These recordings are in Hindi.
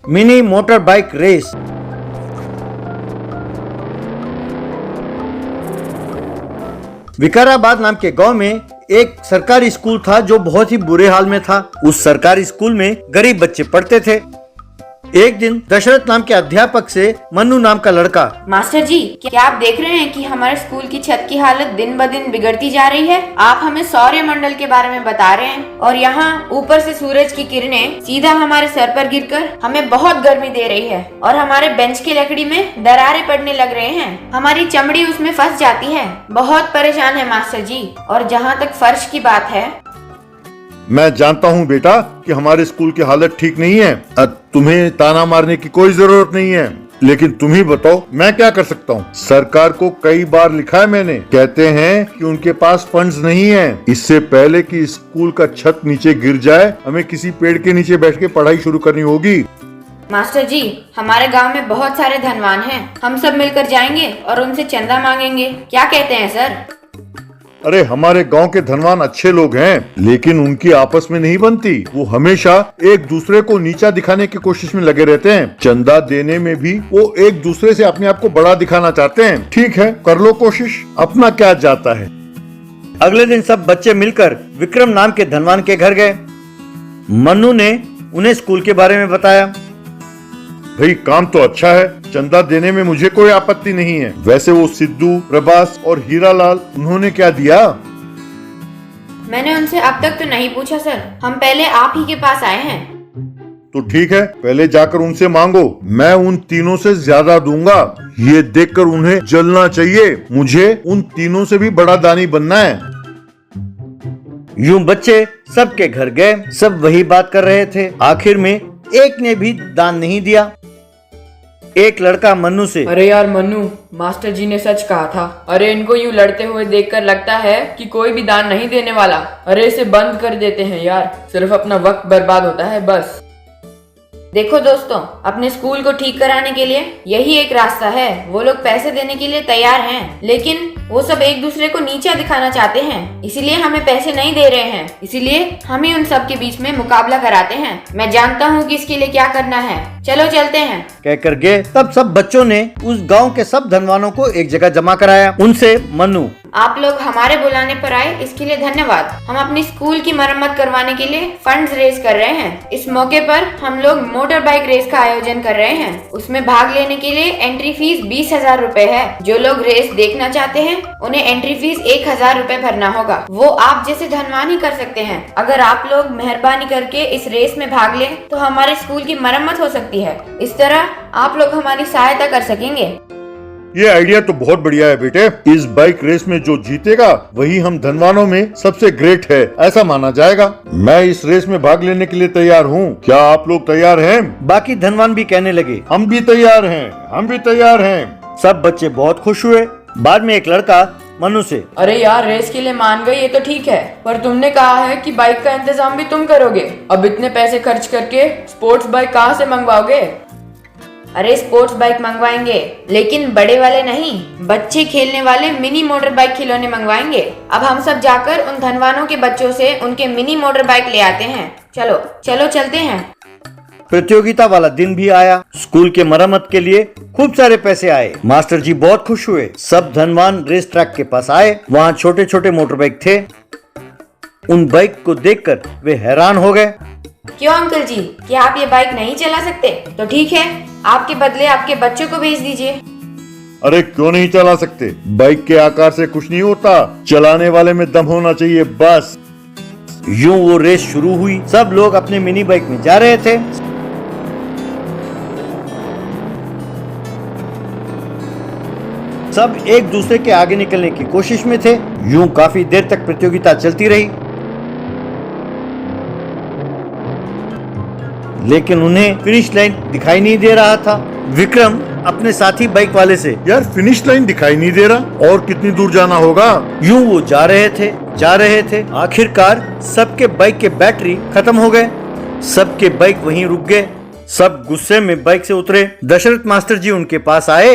Mini motor bike race. Vikarabad नाम के गांव में एक सरकारी स्कूल था जो बहुत ही बुरे हाल में था। उस सरकारी स्कूल में गरीब बच्चे पढ़ते थे। एक दिन दशरथ नाम के अध्यापक से मन्नू नाम का लड़का, मास्टर जी, क्या आप देख रहे हैं कि हमारे स्कूल की छत की हालत दिन ब दिन बिगड़ती जा रही है। आप हमें सौर मंडल के बारे में बता रहे हैं और यहाँ ऊपर से सूरज की किरणें सीधा हमारे सर पर गिरकर हमें बहुत गर्मी दे रही है और हमारे बेंच की लकड़ी में दरारें पड़ने लग रहे हैं। हमारी चमड़ी उसमें फंस जाती है। बहुत परेशान है मास्टर जी। और जहाँ तक फर्श की बात है, मैं जानता हूँ बेटा कि हमारे स्कूल की हालत ठीक नहीं है। तुम्हें ताना मारने की कोई जरूरत नहीं है, लेकिन तुम ही बताओ मैं क्या कर सकता हूँ। सरकार को कई बार लिखा है मैंने, कहते हैं कि उनके पास फंड्स नहीं है। इससे पहले कि स्कूल का छत नीचे गिर जाए, हमें किसी पेड़ के नीचे बैठ के पढ़ाई शुरू करनी होगी। मास्टर जी, हमारे गांव में बहुत सारे धनवान हैं। हम सब मिलकर जाएंगे और उनसे चंदा मांगेंगे। क्या कहते हैं सर? अरे हमारे गांव के धनवान अच्छे लोग हैं, लेकिन उनकी आपस में नहीं बनती। वो हमेशा एक दूसरे को नीचा दिखाने की कोशिश में लगे रहते हैं। चंदा देने में भी वो एक दूसरे से अपने आप को बड़ा दिखाना चाहते हैं। ठीक है, कर लो कोशिश, अपना क्या जाता है। अगले दिन सब बच्चे मिलकर विक्रम नाम के धनवान के घर गए। मन्नू ने उन्हें स्कूल के बारे में बताया। भाई काम तो अच्छा है, चंदा देने में मुझे कोई आपत्ति नहीं है। वैसे वो सिद्धू, प्रभास और हीरालाल, उन्होंने क्या दिया? मैंने उनसे अब तक तो नहीं पूछा सर। हम पहले आप ही के पास आए हैं। तो ठीक है, पहले जाकर उनसे मांगो। मैं उन तीनों से ज्यादा दूंगा। ये देखकर उन्हें जलना चाहिए। मुझे उन तीनों से भी बड़ा दानी बनना है। यूं बच्चे सबके घर गए। सब वही बात कर रहे थे। आखिर में एक ने भी दान नहीं दिया। एक लड़का मन्नू से, अरे यार मन्नू, मास्टर जी ने सच कहा था। अरे इनको यूं लड़ते हुए देखकर लगता है कि कोई भी दान नहीं देने वाला। अरे इसे बंद कर देते हैं यार, सिर्फ अपना वक्त बर्बाद होता है बस। देखो दोस्तों, अपने स्कूल को ठीक कराने के लिए यही एक रास्ता है। वो लोग पैसे देने के लिए तैयार हैं, लेकिन वो सब एक दूसरे को नीचा दिखाना चाहते हैं। इसीलिए हमें पैसे नहीं दे रहे हैं। इसीलिए हम ही उन सब के बीच में मुकाबला कराते हैं। मैं जानता हूँ कि इसके लिए क्या करना है। चलो चलते हैं। कहकर गए। तब सब बच्चों ने उस गांव के सब धनवानों को एक जगह जमा कराया। उनसे मन्नू, आप लोग हमारे बुलाने पर आए, इसके लिए धन्यवाद। हम अपनी स्कूल की मरम्मत करवाने के लिए फंड्स रेज कर रहे हैं। इस मौके पर हम लोग मोटर बाइक रेस का आयोजन कर रहे हैं। उसमें भाग लेने के लिए एंट्री फीस 20,000 रूपए है। जो लोग रेस देखना चाहते हैं उन्हें एंट्री फीस 1,000 रूपए भरना होगा। वो आप जैसे धनवान ही कर सकते हैं। अगर आप लोग मेहरबानी करके इस रेस में भाग लें तो हमारे स्कूल की मरम्मत हो सकती है। इस तरह आप लोग हमारी सहायता कर सकेंगे। ये आइडिया तो बहुत बढ़िया है बेटे। इस बाइक रेस में जो जीतेगा वही हम धनवानों में सबसे ग्रेट है, ऐसा माना जाएगा। मैं इस रेस में भाग लेने के लिए तैयार हूँ। क्या आप लोग तैयार हैं? बाकी धनवान भी कहने लगे, हम भी तैयार हैं, हम भी तैयार हैं। सब बच्चे बहुत खुश हुए। बाद में एक लड़का मन्नू से, अरे यार रेस के लिए मान गए ये तो ठीक है, पर तुमने कहा है कि बाइक का इंतजाम भी तुम करोगे। अब इतने पैसे खर्च करके स्पोर्ट्स बाइक कहाँ से मंगवाओगे? अरे स्पोर्ट्स बाइक मंगवाएंगे, लेकिन बड़े वाले नहीं, बच्चे खेलने वाले मिनी मोटर बाइक खिलौने मंगवाएंगे। अब हम सब जाकर उन धनवानों के बच्चों से उनके मिनी मोटर बाइक ले आते हैं। चलो चलो चलते हैं। प्रतियोगिता वाला दिन भी आया। स्कूल के मरम्मत के लिए खूब सारे पैसे आए। मास्टर जी बहुत खुश हुए। सब धनवान रेस ट्रैक के पास आए। वहाँ छोटे छोटे मोटर बाइक थे। उन बाइक को देखकर वे हैरान हो गए। क्यों अंकल जी, क्या आप ये बाइक नहीं चला सकते? तो ठीक है, आपके बदले आपके बच्चों को भेज दीजिए। अरे क्यों नहीं चला सकते? बाइक के आकार से कुछ नहीं होता, चलाने वाले में दम होना चाहिए बस। यूं वो रेस शुरू हुई। सब लोग अपने मिनी बाइक में जा रहे थे। सब एक दूसरे के आगे निकलने की कोशिश में थे। यूं काफी देर तक प्रतियोगिता चलती रही, लेकिन उन्हें फिनिश लाइन दिखाई नहीं दे रहा था। विक्रम अपने साथी बाइक वाले से, यार फिनिश लाइन दिखाई नहीं दे रहा, और कितनी दूर जाना होगा? यूं वो जा रहे थे। आखिरकार सबके बाइक के बैटरी खत्म हो गए। सबके बाइक वहीं रुक गए। सब गुस्से में बाइक से उतरे। दशरथ मास्टर जी उनके पास आए।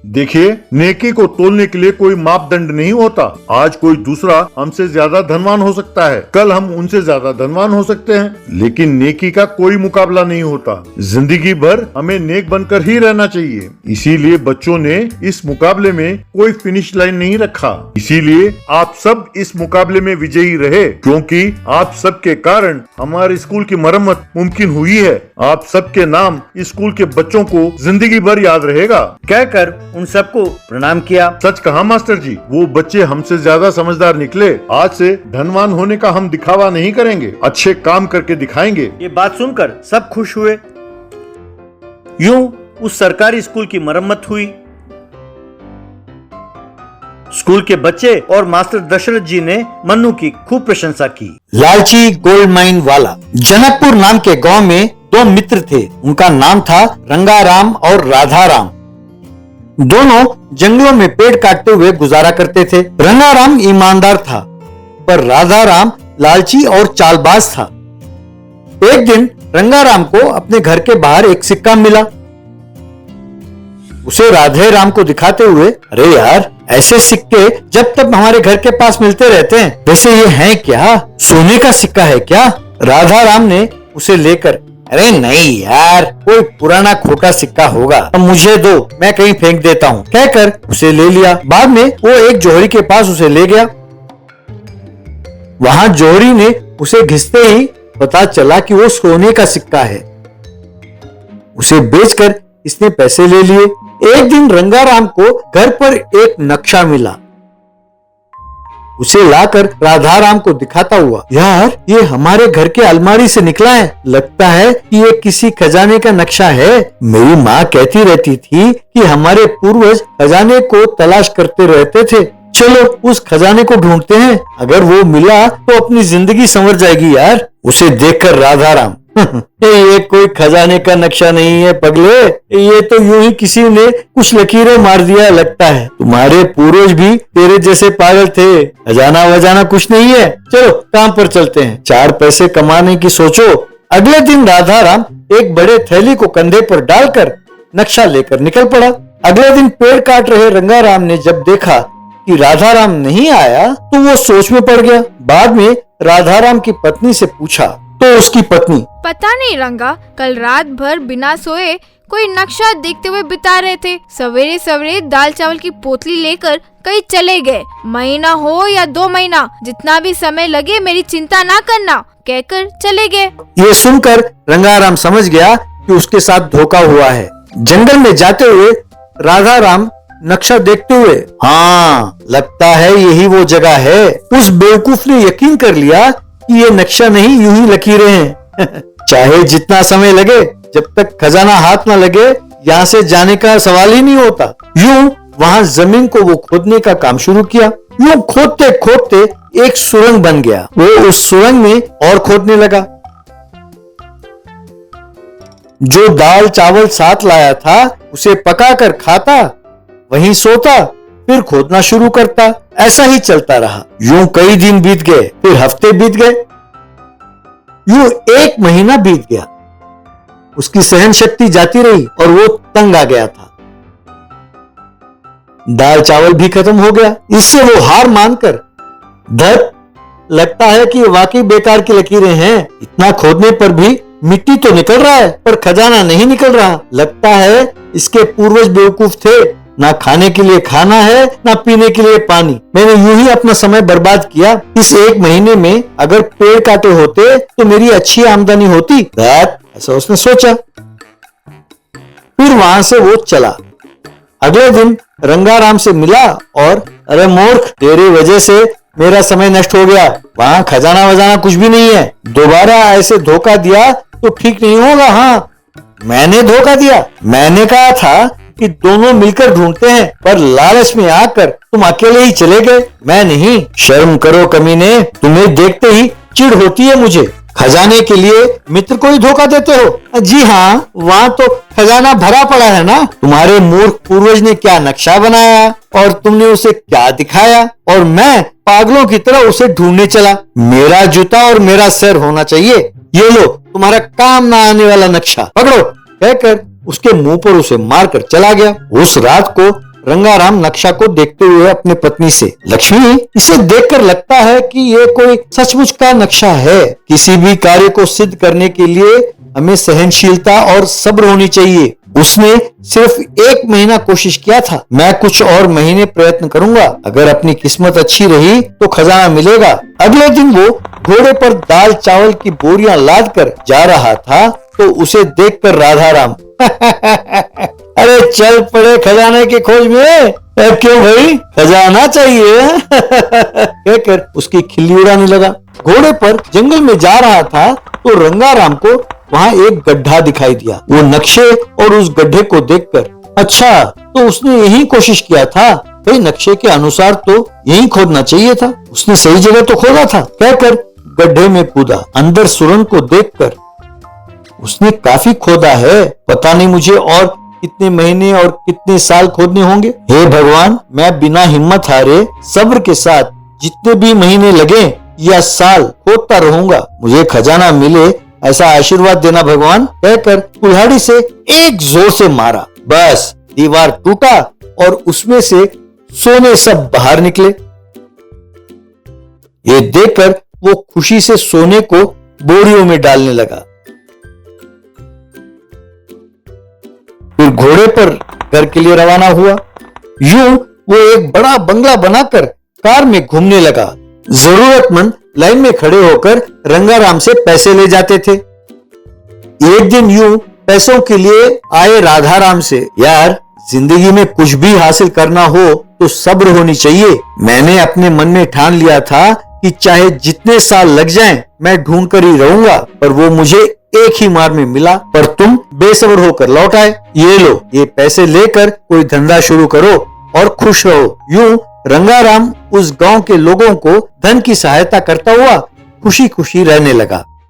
देखिए, नेकी को तोलने के लिए कोई मापदंड नहीं होता। आज कोई दूसरा हमसे ज्यादा धनवान हो सकता है, कल हम उनसे ज्यादा धनवान हो सकते हैं, लेकिन नेकी का कोई मुकाबला नहीं होता। जिंदगी भर हमें नेक बनकर ही रहना चाहिए। इसीलिए बच्चों ने इस मुकाबले में कोई फिनिश लाइन नहीं रखा। इसीलिए आप सब इस मुकाबले में विजयी रहे, क्योंकि आप सबके कारण हमारे स्कूल की मरम्मत मुमकिन हुई है। आप सबके नाम इस स्कूल के बच्चों को जिंदगी भर याद रहेगा। कहकर उन सबको प्रणाम किया। सच कहा मास्टर जी, वो बच्चे हमसे ज्यादा समझदार निकले। आज से धनवान होने का हम दिखावा नहीं करेंगे, अच्छे काम करके दिखाएंगे। ये बात सुनकर सब खुश हुए। यूं उस सरकारी स्कूल की मरम्मत हुई। स्कूल के बच्चे और मास्टर दशरथ जी ने मन्नू की खूब प्रशंसा की। लालची गोल्ड माइन वाला। जनकपुर नाम के गांव में दो मित्र थे। उनका नाम था रंगाराम और राधाराम। दोनों जंगलों में पेड़ काटते हुए गुजारा करते थे। रंगाराम ईमानदार था, पर राधाराम लालची और चालबाज था। एक दिन रंगाराम को अपने घर के बाहर एक सिक्का मिला। उसे राधे राम को दिखाते हुए, अरे यार, ऐसे सिक्के जब तक हमारे घर के पास मिलते रहते हैं। वैसे ये है क्या? सोने का सिक्का है क्या? राधाराम ने उसे लेकर, अरे नहीं यार, कोई पुराना खोटा सिक्का होगा, तो मुझे दो, मैं कहीं फेंक देता हूँ, कहकर उसे ले लिया। बाद में वो एक जोहरी के पास उसे ले गया। वहां जोहरी ने उसे घिसते ही पता चला कि वो सोने का सिक्का है। उसे बेचकर इसने पैसे ले लिए। एक दिन रंगाराम को घर पर एक नक्शा मिला। उसे लाकर राधाराम को दिखाता हुआ, यार, ये हमारे घर के अलमारी से निकला है। लगता है कि ये किसी खजाने का नक्शा है। मेरी माँ कहती रहती थी कि हमारे पूर्वज खजाने को तलाश करते रहते थे। चलो उस खजाने को ढूंढते हैं, अगर वो मिला तो अपनी जिंदगी संवर जाएगी। यार, उसे देखकर राधाराम, ये कोई खजाने का नक्शा नहीं है पगले, ये तो यूं ही किसी ने कुछ लकीरें मार दिया लगता है। तुम्हारे पूर्वज भी तेरे जैसे पागल थे, खजाना वजाना कुछ नहीं है। चलो काम पर चलते हैं, 4 पैसे कमाने की सोचो। अगले दिन राधाराम एक बड़े थैली को कंधे पर डालकर नक्शा लेकर निकल पड़ा। अगले दिन पेड़ काट रहे रंगाराम ने जब देखा कि राधाराम नहीं आया तो वो सोच में पड़ गया। बाद में राधाराम की पत्नी से पूछा तो उसकी पत्नी, पता नहीं रंगा, कल रात भर बिना सोए कोई नक्शा देखते हुए बिता रहे थे। सवेरे सवेरे दाल चावल की पोतली लेकर कहीं चले गए। महीना हो या 2 महीना, जितना भी समय लगे मेरी चिंता ना करना, कहकर चले गए। ये सुनकर रंगाराम समझ गया कि उसके साथ धोखा हुआ है। जंगल में जाते हुए राधाराम नक्शा देखते हुए, हाँ, लगता है यही वो जगह है। उस बेवकूफ ने यकीन कर लिया कि ये नक्शा नहीं, यूं ही लकीरें हैं। चाहे जितना समय लगे, जब तक खजाना हाथ न लगे, यहाँ से जाने का सवाल ही नहीं होता। यूं वहां जमीन को वो खोदने का काम शुरू किया। यूं खोदते खोदते एक सुरंग बन गया। वो उस सुरंग में और खोदने लगा। जो दाल चावल साथ लाया था उसे पकाकर खाता, वहीं सोता, फिर खोदना शुरू करता। ऐसा ही चलता रहा। यूं कई दिन बीत गए, फिर हफ्ते बीत गए, यूं 1 महीना बीत गया। उसकी सहन शक्ति जाती रही और वो तंग आ गया था। दाल चावल भी खत्म हो गया। इससे वो हार मानकर, धत, लगता है कि वाकई बेकार की लकीरें हैं। इतना खोदने पर भी मिट्टी तो निकल रहा है, पर खजाना नहीं निकल रहा। लगता है इसके पूर्वज बेवकूफ थे, ना खाने के लिए खाना है, ना पीने के लिए पानी। मैंने यूं ही अपना समय बर्बाद किया। इस 1 महीने में अगर पेड़ काटे होते तो मेरी अच्छी आमदनी होती। ऐसा उसने सोचा। फिर वहां से वो चला। अगले दिन रंगाराम से मिला और, अरे मूर्ख, तेरी वजह से मेरा समय नष्ट हो गया। वहां खजाना वजाना कुछ भी नहीं है। दोबारा ऐसे धोखा दिया तो ठीक नहीं होगा। हाँ, मैंने धोखा दिया। मैंने कहा था कि दोनों मिलकर ढूंढते हैं, पर लालच में आकर तुम अकेले ही चले गए। मैं नहीं। शर्म करो कमीने, तुम्हें देखते ही चिढ़ होती है मुझे। खजाने के लिए मित्र को ही धोखा देते हो। जी हाँ, वहाँ तो खजाना भरा पड़ा है ना। तुम्हारे मूर्ख पूर्वज ने क्या नक्शा बनाया और तुमने उसे क्या दिखाया, और मैं पागलों की तरह उसे ढूंढने चला। मेरा जूता और मेरा सर होना चाहिए। ये लो तुम्हारा काम ना आने वाला नक्शा, पकड़ो, कहकर उसके मुंह पर उसे मारकर चला गया। उस रात को रंगाराम नक्शा को देखते हुए अपने पत्नी से, लक्ष्मी, इसे देखकर लगता है कि ये कोई सचमुच का नक्शा है। किसी भी कार्य को सिद्ध करने के लिए हमें सहनशीलता और सब्र होनी चाहिए। उसने सिर्फ 1 महीना कोशिश किया था, मैं कुछ और महीने प्रयत्न करूंगा। अगर अपनी किस्मत अच्छी रही तो खजाना मिलेगा। अगले दिन वो घोड़े पर दाल चावल की बोरियां लाद कर जा रहा था तो उसे देखकर राधाराम अरे चल पड़े खजाने की खोज में। क्यों भाई, खजाना चाहिए कहकर उसकी खिल्ली उड़ाने लगा। घोड़े पर जंगल में जा रहा था तो रंगाराम को वहां एक गड्ढा दिखाई दिया। वो नक्शे और उस गड्ढे को देखकर, अच्छा तो उसने यही कोशिश किया था, भाई नक्शे के अनुसार तो यही खोदना चाहिए था, उसने सही जगह तो खोदा था कहकर गड्ढे में कूदा। अंदर सुरंग को देखकर, उसने काफी खोदा है, पता नहीं मुझे और कितने महीने और कितने साल खोदने होंगे। हे भगवान, मैं बिना हिम्मत हारे सब्र के साथ जितने भी महीने लगे या साल खोदता रहूंगा, मुझे खजाना मिले ऐसा आशीर्वाद देना भगवान कहकर कुल्हाड़ी से एक जोर से मारा। बस दीवार टूटा और उसमें से सोने सब बाहर निकले। ये देखकर वो खुशी से सोने को बोरियों में डालने लगा। फिर घोड़े पर घर के लिए रवाना हुआ। यूं वो एक बड़ा बंगला बनाकर कार में घूमने लगा। जरूरतमंद लाइन में खड़े होकर रंगाराम से पैसे ले जाते थे। एक दिन यूं पैसों के लिए आए राधाराम से, यार जिंदगी में कुछ भी हासिल करना हो तो सब्र होनी चाहिए। मैंने अपने मन में ठान लिया था कि चाहे जितने साल लग जाएं, मैं ढूंढ कर ही रहूंगा, पर वो मुझे एक ही मार में मिला। पर तुम बेसब्र होकर लौट आए। ये लो, ये पैसे लेकर कोई धंधा शुरू करो और खुश रहो। यूं रंगाराम उस गांव के लोगों को धन की सहायता करता हुआ खुशी खुशी रहने लगा।